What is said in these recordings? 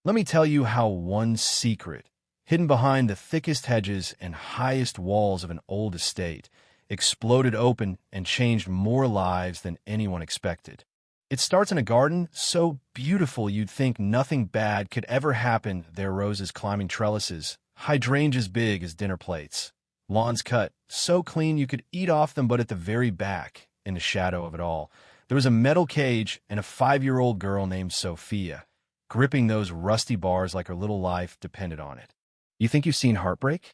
Let me tell you how one secret, hidden behind the thickest hedges and highest walls of an old estate, exploded open and changed more lives than anyone expected. It starts in a garden so beautiful you'd think nothing bad could ever happen. There roses climbing trellises, hydrangeas big as dinner plates, lawns cut so clean you could eat off them, but at the very back, in the shadow of it all, there was a metal cage and a 5-year-old girl named Sophia, gripping those rusty bars like her little life depended on it. You think you've seen heartbreak?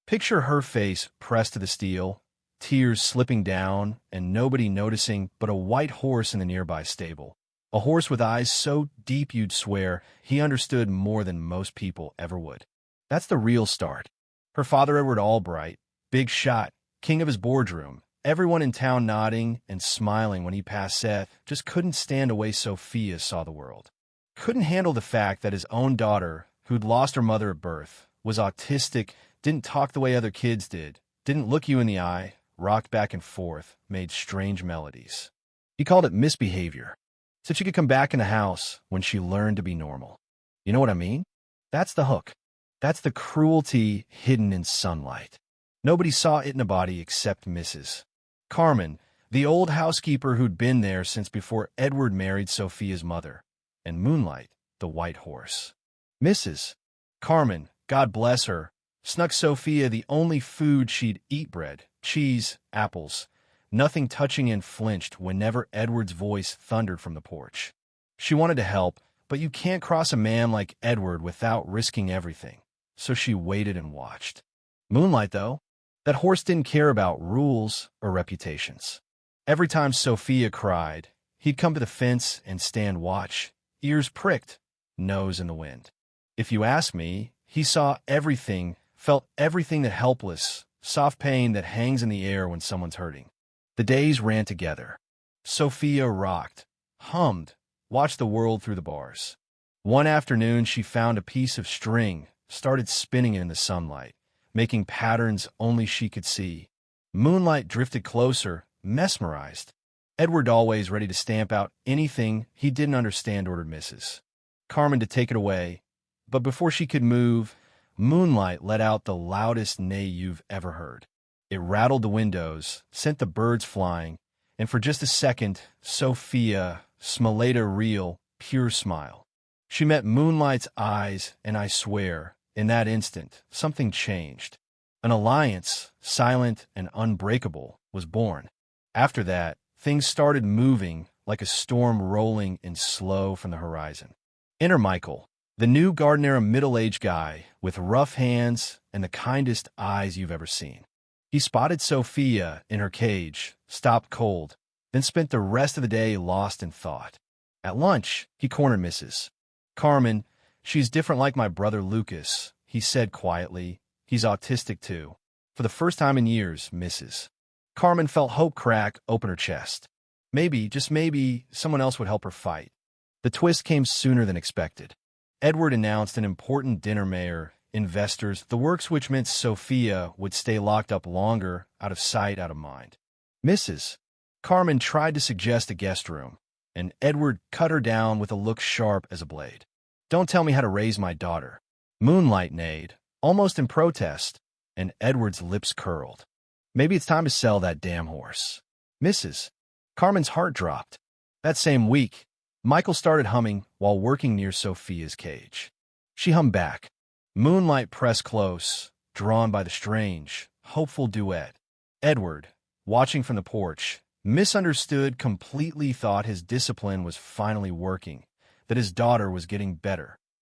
Picture her face pressed to the steel, tears slipping down, and nobody noticing but a white horse in the nearby stable. A horse with eyes so deep you'd swear he understood more than most people ever would. That's the real start. Her father, Edward Albright, big shot, king of his boardroom, everyone in town nodding and smiling when he passed Seth, just couldn't stand the way Sophia saw the world. Couldn't handle the fact that his own daughter, who'd lost her mother at birth, was autistic, didn't talk the way other kids didn't look you in the eye, rocked back and forth, made strange melodies. He called it misbehavior. Said she could come back in the house when she learned to be normal. You know what I mean? That's the hook. That's the cruelty hidden in sunlight. Nobody saw it in a body except Mrs. Carmen, the old housekeeper who'd been there since before Edward married Sophia's mother, and Moonlight, the white horse. Mrs. Carmen, God bless her, snuck Sophia the only food she'd eat: bread, cheese, apples, nothing touching, and flinched whenever Edward's voice thundered from the porch. She wanted to help, but you can't cross a man like Edward without risking everything, so she waited and watched. Moonlight, though, that horse didn't care about rules or reputations. Every time Sophia cried, he'd come to the fence and stand watch, ears pricked, nose in the wind. If you ask me, he saw everything, felt everything, that helpless, soft pain that hangs in the air when someone's hurting. The days ran together. Sophia rocked, hummed, watched the world through the bars. One afternoon, she found a piece of string, started spinning it in the sunlight, making patterns only she could see. Moonlight drifted closer, mesmerized. Edward, always ready to stamp out anything he didn't understand, ordered Mrs. Carmen to take it away. But before she could move, Moonlight let out the loudest neigh you've ever heard. It rattled the windows, sent the birds flying, and for just a second, Sophia smiled a real, pure smile. She met Moonlight's eyes, and I swear, in that instant, something changed. An alliance, silent and unbreakable, was born. After that, things started moving like a storm rolling in slow from the horizon. Enter Michael, the new garden-era middle-aged guy with rough hands and the kindest eyes you've ever seen. He spotted Sophia in her cage, stopped cold, then spent the rest of the day lost in thought. At lunch, he cornered Mrs. Carmen. She's different like my brother Lucas, he said quietly. He's autistic too. For the first time in years, Mrs. Carmen felt hope crack open her chest. Maybe, just maybe, someone else would help her fight. The twist came sooner than expected. Edward announced an important dinner: mayor, investors, the works, which meant Sophia would stay locked up longer, out of sight, out of mind. Mrs. Carmen tried to suggest a guest room, and Edward cut her down with a look sharp as a blade. Don't tell me how to raise my daughter. Moonlight neighed, almost in protest, and Edward's lips curled. Maybe it's time to sell that damn horse. Mrs. Carmen's heart dropped. That same week, Michael started humming while working near Sophia's cage. She hummed back. Moonlight pressed close, drawn by the strange, hopeful duet. Edward, watching from the porch, misunderstood completely, thought his discipline was finally working, that his daughter was getting better.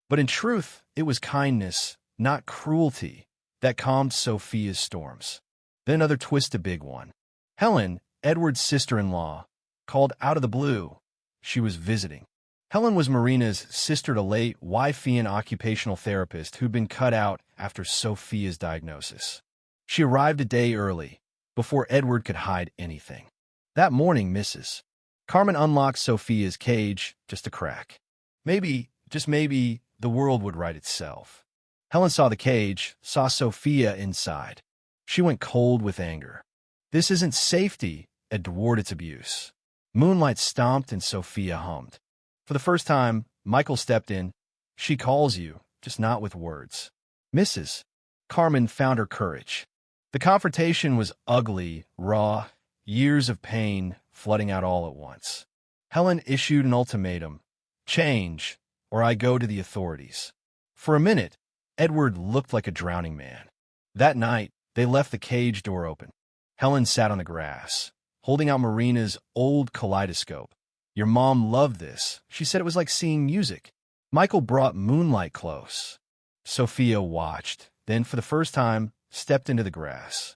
But in truth, it was kindness, not cruelty, that calmed Sophia's storms. Then another twist, a big one. Helen, Edward's sister-in-law, called out of the blue. She was visiting. Helen was Marina's sister to late wife and occupational therapist who'd been cut out after Sophia's diagnosis. She arrived a day early, before Edward could hide anything. That morning, Mrs. Carmen unlocked Sophia's cage, just a crack. Maybe, just maybe, the world would right itself. Helen saw the cage, saw Sophia inside. She went cold with anger. This isn't safety, and toward its abuse. Moonlight stomped and Sophia hummed. For the first time, Michael stepped in. She calls you, just not with words. Mrs. Carmen found her courage. The confrontation was ugly, raw, years of pain flooding out all at once. Helen issued an ultimatum: change, or I go to the authorities. For a minute, Edward looked like a drowning man. That night, they left the cage door open. Helen sat on the grass, holding out Marina's old kaleidoscope. Your mom loved this. She said it was like seeing music. Michael brought Moonlight close. Sophia watched, then for the first time, stepped into the grass.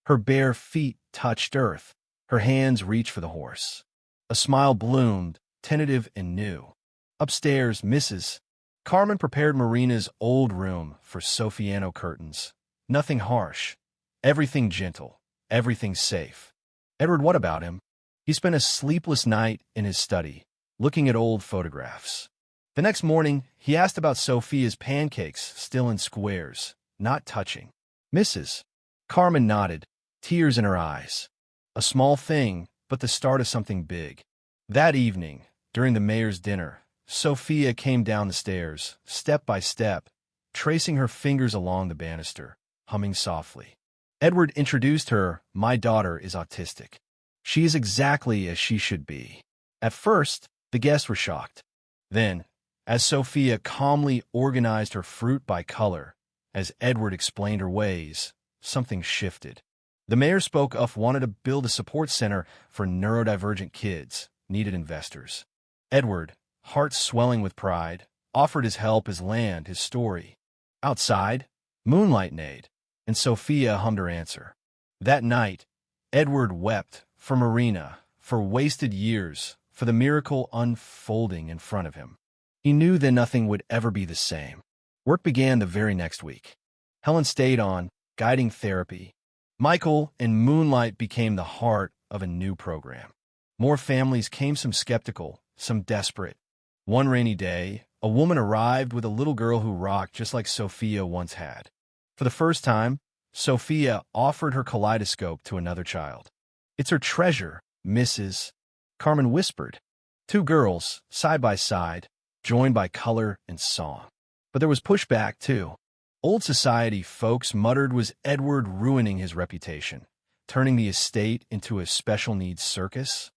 Her bare feet touched earth. Her hands reached for the horse. A smile bloomed, tentative and new. Upstairs, Mrs. Carmen prepared Marina's old room for Sophiano curtains. Nothing harsh. Everything gentle. Everything safe. Edward, what about him? He spent a sleepless night in his study, looking at old photographs. The next morning, he asked about Sophia's pancakes, still in squares, not touching. Mrs. Carmen nodded, tears in her eyes. A small thing, but the start of something big. That evening, during the mayor's dinner, Sophia came down the stairs, step by step, tracing her fingers along the banister, humming softly. Edward introduced her. My daughter is autistic. She is exactly as she should be. At first, the guests were shocked. Then, as Sophia calmly organized her fruit by color, as Edward explained her ways, something shifted. The mayor spoke up, wanted to build a support center for neurodivergent kids, needed investors. Edward, heart swelling with pride, offered his help, his land, his story. Outside, Moonlight neighed, and Sophia hummed her answer. That night, Edward wept for Marina, for wasted years, for the miracle unfolding in front of him. He knew that nothing would ever be the same. Work began the very next week. Helen stayed on, guiding therapy. Michael and Moonlight became the heart of a new program. More families came, some skeptical, some desperate. One rainy day, a woman arrived with a little girl who rocked just like Sophia once had. For the first time, Sophia offered her kaleidoscope to another child. It's her treasure, Mrs. Carmen whispered. Two girls, side by side, joined by color and song. But there was pushback, too. Old society folks muttered, was Edward ruining his reputation, turning the estate into a special needs circus?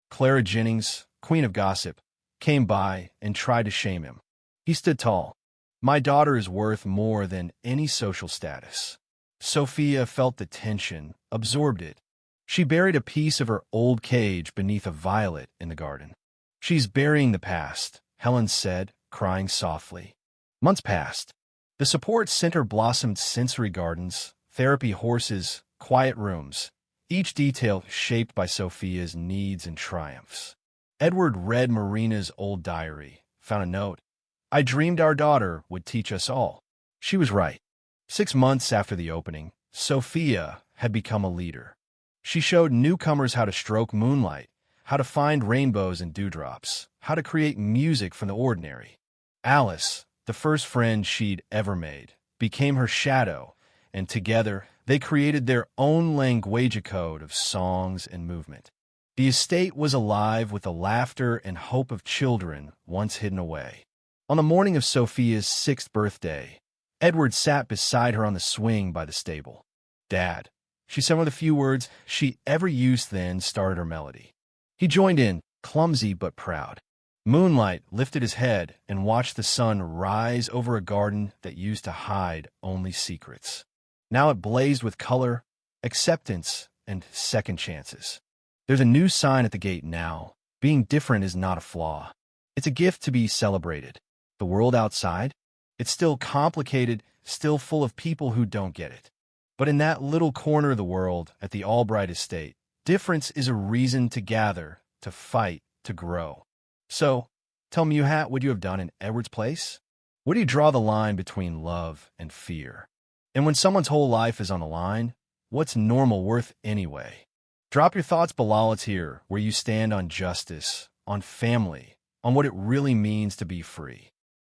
Clara Jennings, queen of gossip, came by and tried to shame him. He stood tall. My daughter is worth more than any social status. Sophia felt the tension, absorbed it. She buried a piece of her old cage beneath a violet in the garden. She's burying the past, Helen said, crying softly. Months passed. The support center blossomed: sensory gardens, therapy horses, quiet rooms, each detail shaped by Sophia's needs and triumphs. Edward read Marina's old diary, found a note. I dreamed our daughter would teach us all. She was right. 6 months after the opening, Sophia had become a leader. She showed newcomers how to stroke moonlight, how to find rainbows and dewdrops, how to create music from the ordinary. Alice, the first friend she'd ever made, became her shadow, and together they created their own language code of songs and movement. The estate was alive with the laughter and hope of children once hidden away. On the morning of Sophia's 6th birthday, Edward sat beside her on the swing by the stable. Dad, she said with a few words she ever used, then started her melody. He joined in, clumsy but proud. Moonlight lifted his head and watched the sun rise over a garden that used to hide only secrets. Now it blazed with color, acceptance, and second chances. There's a new sign at the gate now. Being different is not a flaw. It's a gift to be celebrated. The world outside? It's still complicated, still full of people who don't get it. But in that little corner of the world, at the Albright estate, difference is a reason to gather, to fight, to grow. So, tell me, what would you have done in Edward's place? Where do you draw the line between love and fear? And when someone's whole life is on the line, what's normal worth anyway? Drop your thoughts below. Let's hear where you stand on justice, on family, on what it really means to be free.